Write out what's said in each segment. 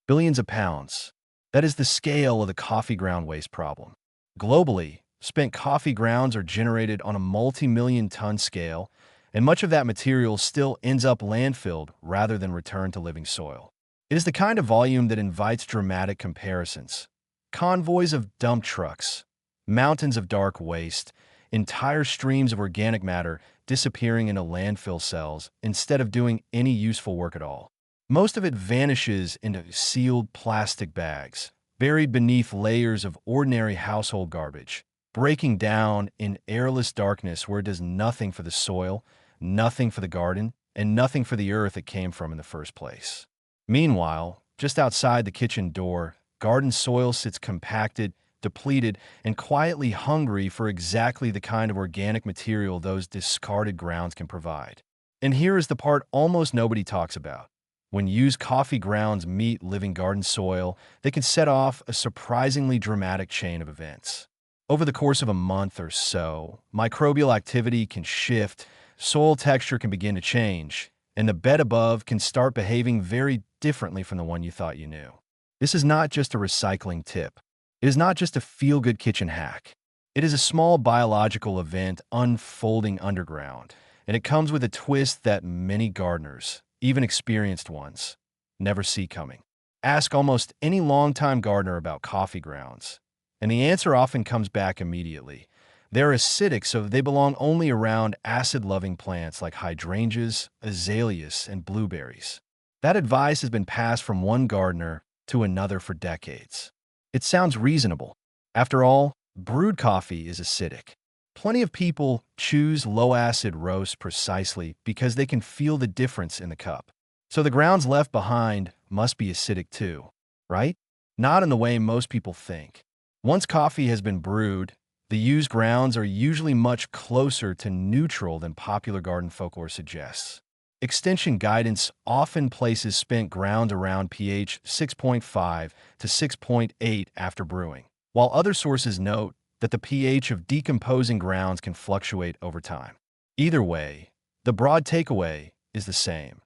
Billions of pounds. That is the scale of the coffee ground waste problem. Globally, spent coffee grounds are generated on a multi-million ton scale, and much of that material still ends up landfilled rather than returned to living soil. It is the kind of volume that invites dramatic comparisons. Convoys of dump trucks, mountains of dark waste, entire streams of organic matter disappearing into landfill cells instead of doing any useful work at all. Most of it vanishes into sealed plastic bags, buried beneath layers of ordinary household garbage, breaking down in airless darkness where it does nothing for the soil, nothing for the garden, and nothing for the earth it came from in the first place. Meanwhile, just outside the kitchen door, garden soil sits compacted, depleted, and quietly hungry for exactly the kind of organic material those discarded grounds can provide. And here is the part almost nobody talks about. When used coffee grounds meet living garden soil, they can set off a surprisingly dramatic chain of events. Over the course of a month or so, microbial activity can shift, soil texture can begin to change, and the bed above can start behaving very differently from the one you thought you knew. This is not just a recycling tip. It is not just a feel-good kitchen hack. It is a small biological event unfolding underground, and it comes with a twist that many gardeners, even experienced ones, never see coming. Ask almost any longtime gardener about coffee grounds, and the answer often comes back immediately. They're acidic, so they belong only around acid-loving plants like hydrangeas, azaleas, and blueberries. That advice has been passed from one gardener to another for decades. It sounds reasonable. After all, brewed coffee is acidic. Plenty of people choose low-acid roast precisely because they can feel the difference in the cup. So the grounds left behind must be acidic too, right? Not in the way most people think. Once coffee has been brewed, the used grounds are usually much closer to neutral than popular garden folklore suggests. Extension guidance often places spent ground around pH 6.5 to 6.8 after brewing, while other sources note that the pH of decomposing grounds can fluctuate over time. Either way, the broad takeaway is the same.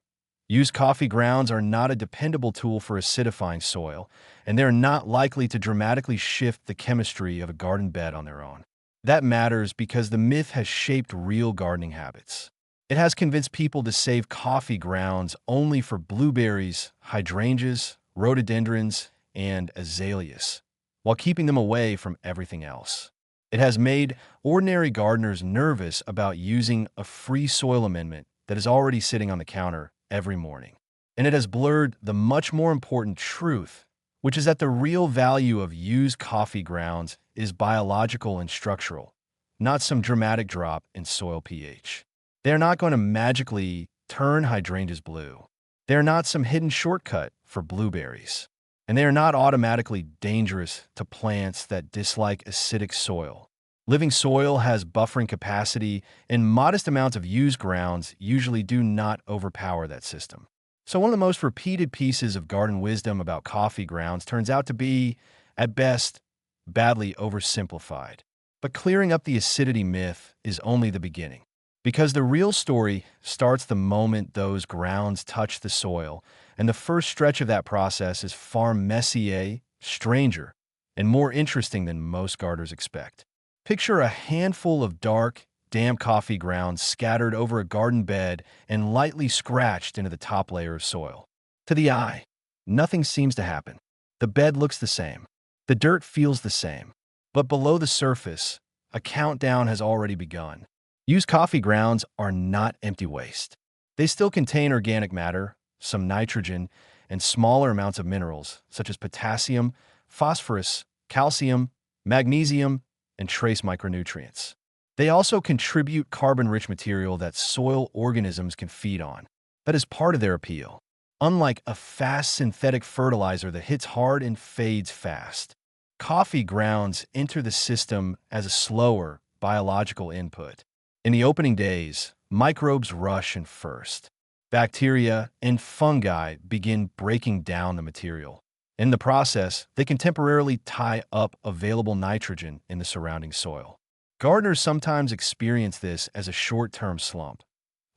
Used coffee grounds are not a dependable tool for acidifying soil, and they're not likely to dramatically shift the chemistry of a garden bed on their own. That matters because the myth has shaped real gardening habits. It has convinced people to save coffee grounds only for blueberries, hydrangeas, rhododendrons, and azaleas, while keeping them away from everything else. It has made ordinary gardeners nervous about using a free soil amendment that is already sitting on the counter every morning. And it has blurred the much more important truth, which is that the real value of used coffee grounds is biological and structural, not some dramatic drop in soil pH. They are not going to magically turn hydrangeas blue. They are not some hidden shortcut for blueberries. And they are not automatically dangerous to plants that dislike acidic soil. Living soil has buffering capacity, and modest amounts of used grounds usually do not overpower that system. So one of the most repeated pieces of garden wisdom about coffee grounds turns out to be, at best, badly oversimplified. But clearing up the acidity myth is only the beginning. Because the real story starts the moment those grounds touch the soil, and the first stretch of that process is far messier, stranger, and more interesting than most gardeners expect. Picture a handful of dark, damp coffee grounds scattered over a garden bed and lightly scratched into the top layer of soil. To the eye, nothing seems to happen. The bed looks the same. The dirt feels the same. But below the surface, a countdown has already begun. Used coffee grounds are not empty waste. They still contain organic matter, some nitrogen, and smaller amounts of minerals, such as potassium, phosphorus, calcium, magnesium, and trace micronutrients. They also contribute carbon-rich material that soil organisms can feed on. That is part of their appeal. Unlike a fast synthetic fertilizer that hits hard and fades fast, coffee grounds enter the system as a slower, biological input. In the opening days, microbes rush in first. Bacteria and fungi begin breaking down the material. In the process, they can temporarily tie up available nitrogen in the surrounding soil. Gardeners sometimes experience this as a short-term slump.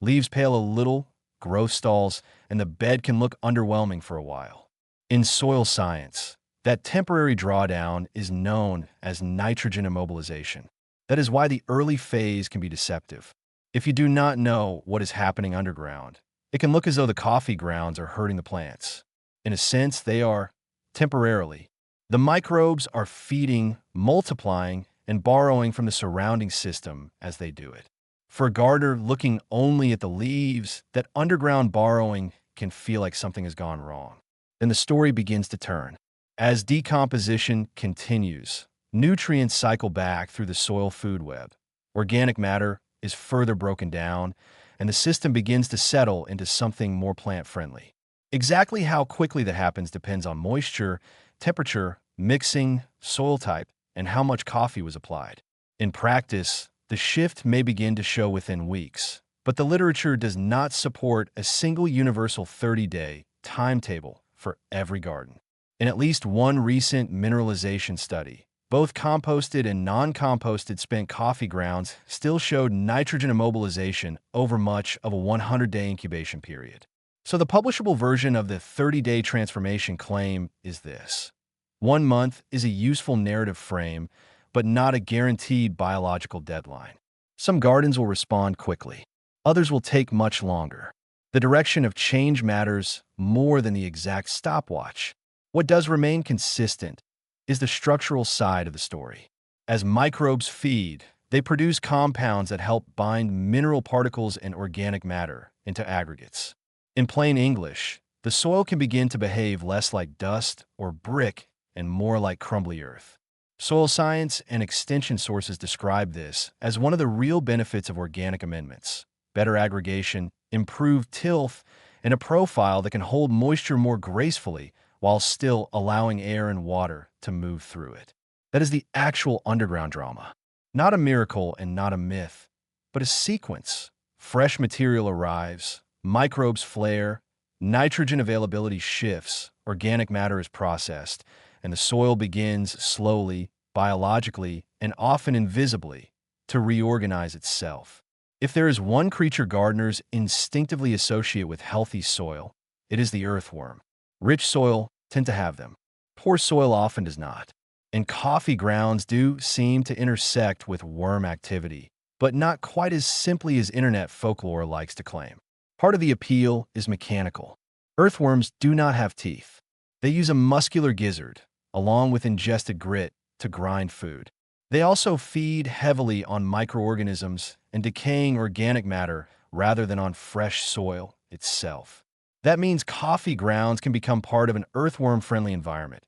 Leaves pale a little, growth stalls, and the bed can look underwhelming for a while. In soil science, that temporary drawdown is known as nitrogen immobilization. That is why the early phase can be deceptive. If you do not know what is happening underground, it can look as though the coffee grounds are hurting the plants. In a sense, they are temporarily. The microbes are feeding, multiplying, and borrowing from the surrounding system as they do it. For a gardener looking only at the leaves, that underground borrowing can feel like something has gone wrong. Then the story begins to turn. As decomposition continues, nutrients cycle back through the soil food web. Organic matter is further broken down, and the system begins to settle into something more plant-friendly. Exactly how quickly that happens depends on moisture, temperature, mixing, soil type, and how much coffee was applied. In practice, the shift may begin to show within weeks, but the literature does not support a single universal 30-day timetable for every garden. In at least one recent mineralization study, both composted and non-composted spent coffee grounds still showed nitrogen immobilization over much of a 100-day incubation period. So the publishable version of the 30-day transformation claim is this. 1 month is a useful narrative frame, but not a guaranteed biological deadline. Some gardens will respond quickly. Others will take much longer. The direction of change matters more than the exact stopwatch. What does remain consistent is the structural side of the story. As microbes feed, they produce compounds that help bind mineral particles and organic matter into aggregates. In plain English, the soil can begin to behave less like dust or brick and more like crumbly earth. Soil science and extension sources describe this as one of the real benefits of organic amendments: better aggregation, improved tilth, and a profile that can hold moisture more gracefully while still allowing air and water to move through it. That is the actual underground drama. Not a miracle and not a myth, but a sequence. Fresh material arrives, microbes flare, nitrogen availability shifts, organic matter is processed, and the soil begins slowly, biologically, and often invisibly to reorganize itself. If there is one creature gardeners instinctively associate with healthy soil, it is the earthworm. Rich soil tend to have them. Poor soil often does not. And coffee grounds do seem to intersect with worm activity, but not quite as simply as internet folklore likes to claim. Part of the appeal is mechanical. Earthworms do not have teeth. They use a muscular gizzard, along with ingested grit, to grind food. They also feed heavily on microorganisms and decaying organic matter rather than on fresh soil itself. That means coffee grounds can become part of an earthworm-friendly environment,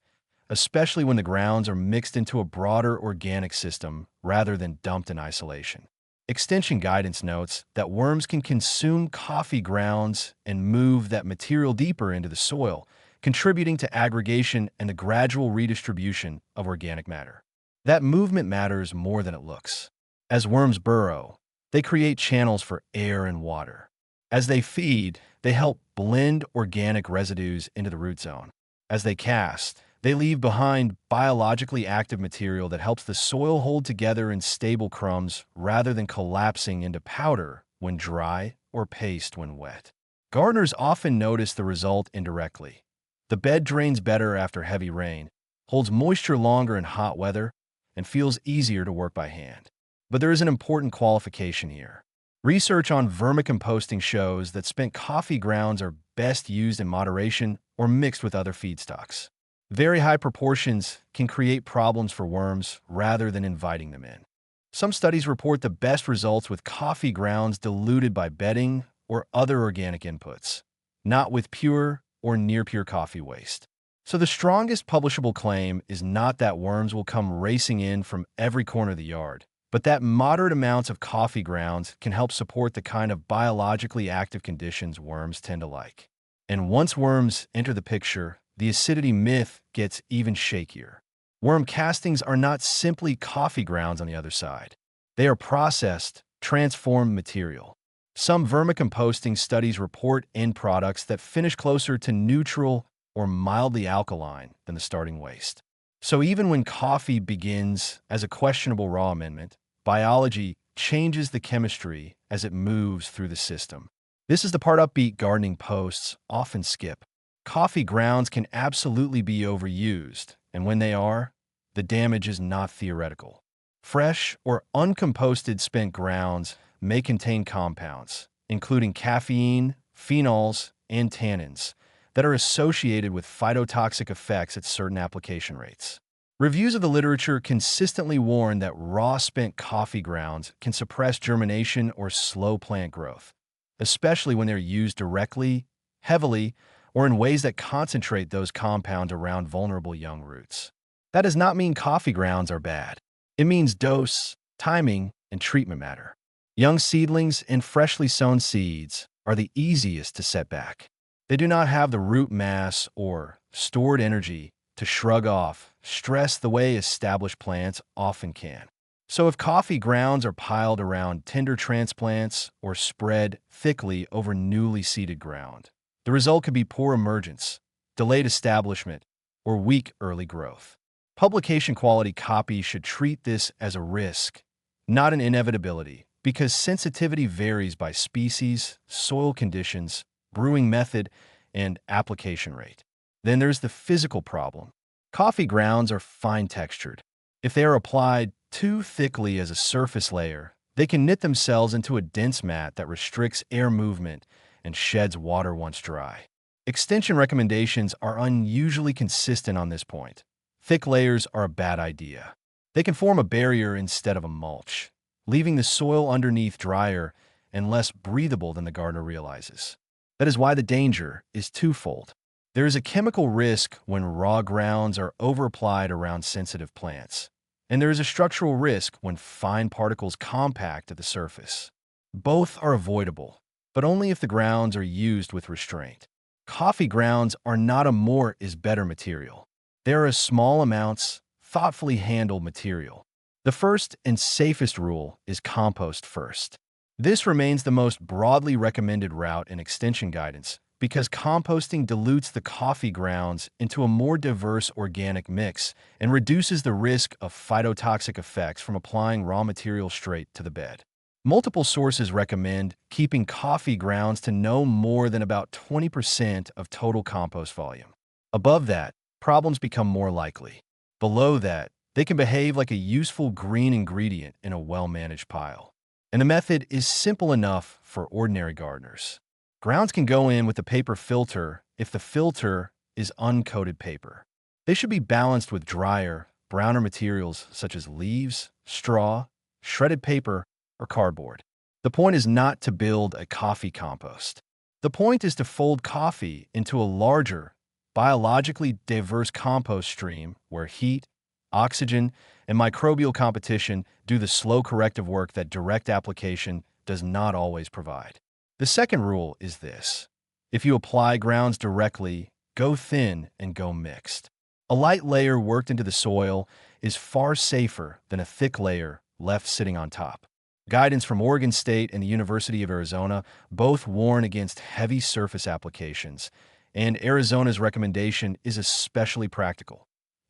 especially when the grounds are mixed into a broader organic system rather than dumped in isolation. Extension guidance notes that worms can consume coffee grounds and move that material deeper into the soil, contributing to aggregation and the gradual redistribution of organic matter. That movement matters more than it looks. As worms burrow, they create channels for air and water. As they feed, they help blend organic residues into the root zone. As they cast, they leave behind biologically active material that helps the soil hold together in stable crumbs rather than collapsing into powder when dry or paste when wet. Gardeners often notice the result indirectly. The bed drains better after heavy rain, holds moisture longer in hot weather, and feels easier to work by hand. But there is an important qualification here. Research on vermicomposting shows that spent coffee grounds are best used in moderation or mixed with other feedstocks. Very high proportions can create problems for worms rather than inviting them in. Some studies report the best results with coffee grounds diluted by bedding or other organic inputs, not with pure or near-pure coffee waste. So the strongest publishable claim is not that worms will come racing in from every corner of the yard, but that moderate amounts of coffee grounds can help support the kind of biologically active conditions worms tend to like. And once worms enter the picture, the acidity myth gets even shakier. Worm castings are not simply coffee grounds on the other side. They are processed, transformed material. Some vermicomposting studies report end products that finish closer to neutral or mildly alkaline than the starting waste. So even when coffee begins as a questionable raw amendment, biology changes the chemistry as it moves through the system. This is the part upbeat gardening posts often skip. Coffee grounds can absolutely be overused, and when they are, the damage is not theoretical. Fresh or uncomposted spent grounds may contain compounds, including caffeine, phenols, and tannins, that are associated with phytotoxic effects at certain application rates. Reviews of the literature consistently warn that raw spent coffee grounds can suppress germination or slow plant growth, especially when they're used directly, heavily, or in ways that concentrate those compounds around vulnerable young roots. That does not mean coffee grounds are bad. It means dose, timing, and treatment matter. Young seedlings and freshly sown seeds are the easiest to set back. They do not have the root mass or stored energy to shrug off stress the way established plants often can. So if coffee grounds are piled around tender transplants or spread thickly over newly seeded ground, the result could be poor emergence, delayed establishment, or weak early growth. Publication quality copy should treat this as a risk, not an inevitability, because sensitivity varies by species, soil conditions, brewing method, and application rate. Then there's the physical problem. Coffee grounds are fine-textured. If they are applied too thickly as a surface layer, they can knit themselves into a dense mat that restricts air movement and sheds water once dry. Extension recommendations are unusually consistent on this point. Thick layers are a bad idea. They can form a barrier instead of a mulch, leaving the soil underneath drier and less breathable than the gardener realizes. That is why the danger is twofold. There is a chemical risk when raw grounds are overapplied around sensitive plants, and there is a structural risk when fine particles compact at the surface. Both are avoidable, but only if the grounds are used with restraint. Coffee grounds are not a more is better material. They are a small amounts, thoughtfully handled material. The first and safest rule is compost first. This remains the most broadly recommended route in extension guidance because composting dilutes the coffee grounds into a more diverse organic mix and reduces the risk of phytotoxic effects from applying raw material straight to the bed. Multiple sources recommend keeping coffee grounds to no more than about 20% of total compost volume. Above that, problems become more likely. Below that, they can behave like a useful green ingredient in a well-managed pile. And the method is simple enough for ordinary gardeners. Grounds can go in with the paper filter if the filter is uncoated paper. They should be balanced with drier, browner materials such as leaves, straw, shredded paper, or cardboard. The point is not to build a coffee compost. The point is to fold coffee into a larger, biologically diverse compost stream where heat, oxygen, and microbial competition do the slow corrective work that direct application does not always provide. The second rule is this: if you apply grounds directly, go thin and go mixed. A light layer worked into the soil is far safer than a thick layer left sitting on top. Guidance from Oregon State and the University of Arizona both warn against heavy surface applications, and Arizona's recommendation is especially practical.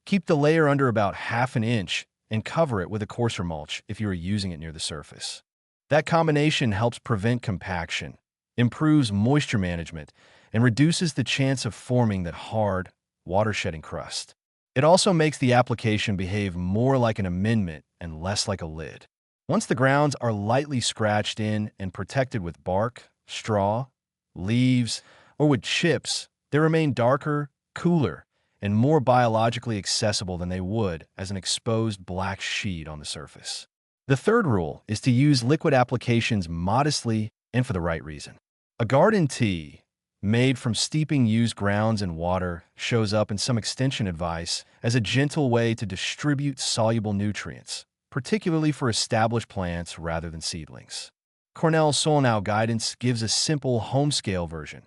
Keep the layer under about ½ inch and cover it with a coarser mulch if you are using it near the surface. That combination helps prevent compaction, improves moisture management, and reduces the chance of forming that hard, water-shedding crust. It also makes the application behave more like an amendment and less like a lid. Once the grounds are lightly scratched in and protected with bark, straw, leaves, or with chips, they remain darker, cooler, and more biologically accessible than they would as an exposed black sheet on the surface. The third rule is to use liquid applications modestly and for the right reason. A garden tea made from steeping used grounds in water shows up in some extension advice as a gentle way to distribute soluble nutrients, particularly for established plants rather than seedlings. Cornell Solenow Guidance gives a simple home-scale version.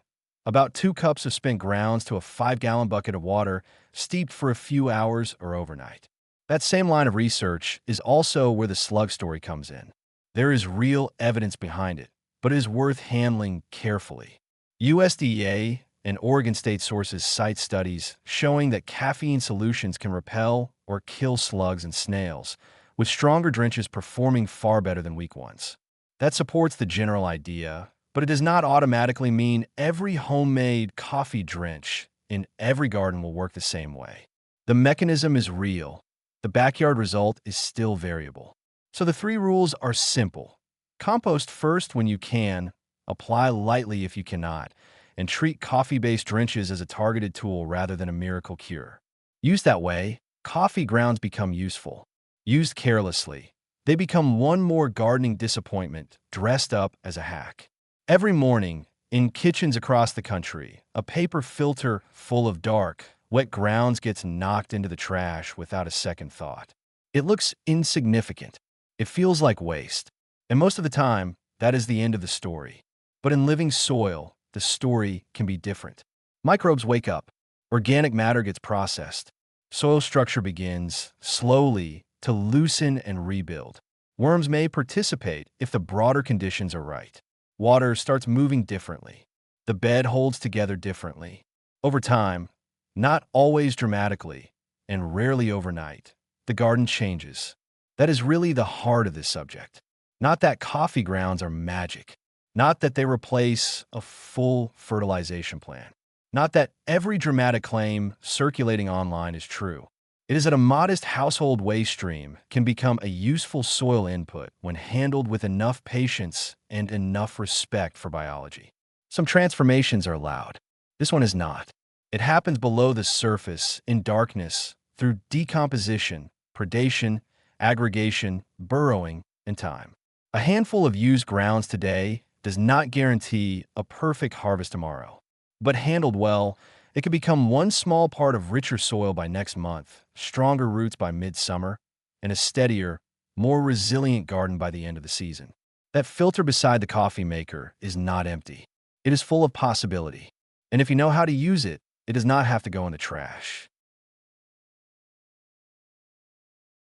About 2 cups of spent grounds to a 5-gallon bucket of water, steeped for a few hours or overnight. That same line of research is also where the slug story comes in. There is real evidence behind it, but it is worth handling carefully. USDA and Oregon State sources cite studies showing that caffeine solutions can repel or kill slugs and snails, with stronger drenches performing far better than weak ones. That supports the general idea, but it does not automatically mean every homemade coffee drench in every garden will work the same way. The mechanism is real. The backyard result is still variable. So the three rules are simple. Compost first when you can, apply lightly if you cannot, and treat coffee-based drenches as a targeted tool rather than a miracle cure. Used that way, coffee grounds become useful. Used carelessly, they become one more gardening disappointment dressed up as a hack. Every morning, in kitchens across the country, a paper filter full of dark, wet grounds gets knocked into the trash without a second thought. It looks insignificant. It feels like waste. And most of the time, that is the end of the story. But in living soil, the story can be different. Microbes wake up. Organic matter gets processed. Soil structure begins, slowly, to loosen and rebuild. Worms may participate if the broader conditions are right. Water starts moving differently. The bed holds together differently. Over time, not always dramatically, and rarely overnight, the garden changes. That is really the heart of this subject. Not that coffee grounds are magic. Not that they replace a full fertilization plan. Not that every dramatic claim circulating online is true. It is that a modest household waste stream can become a useful soil input when handled with enough patience and enough respect for biology. Some transformations are allowed. This one is not. It happens below the surface, in darkness, through decomposition, predation, aggregation, burrowing, and time. A handful of used grounds today does not guarantee a perfect harvest tomorrow. But handled well, it could become one small part of richer soil by next month, stronger roots by midsummer, and a steadier, more resilient garden by the end of the season. That filter beside the coffee maker is not empty. It is full of possibility. And if you know how to use it, it does not have to go in the trash.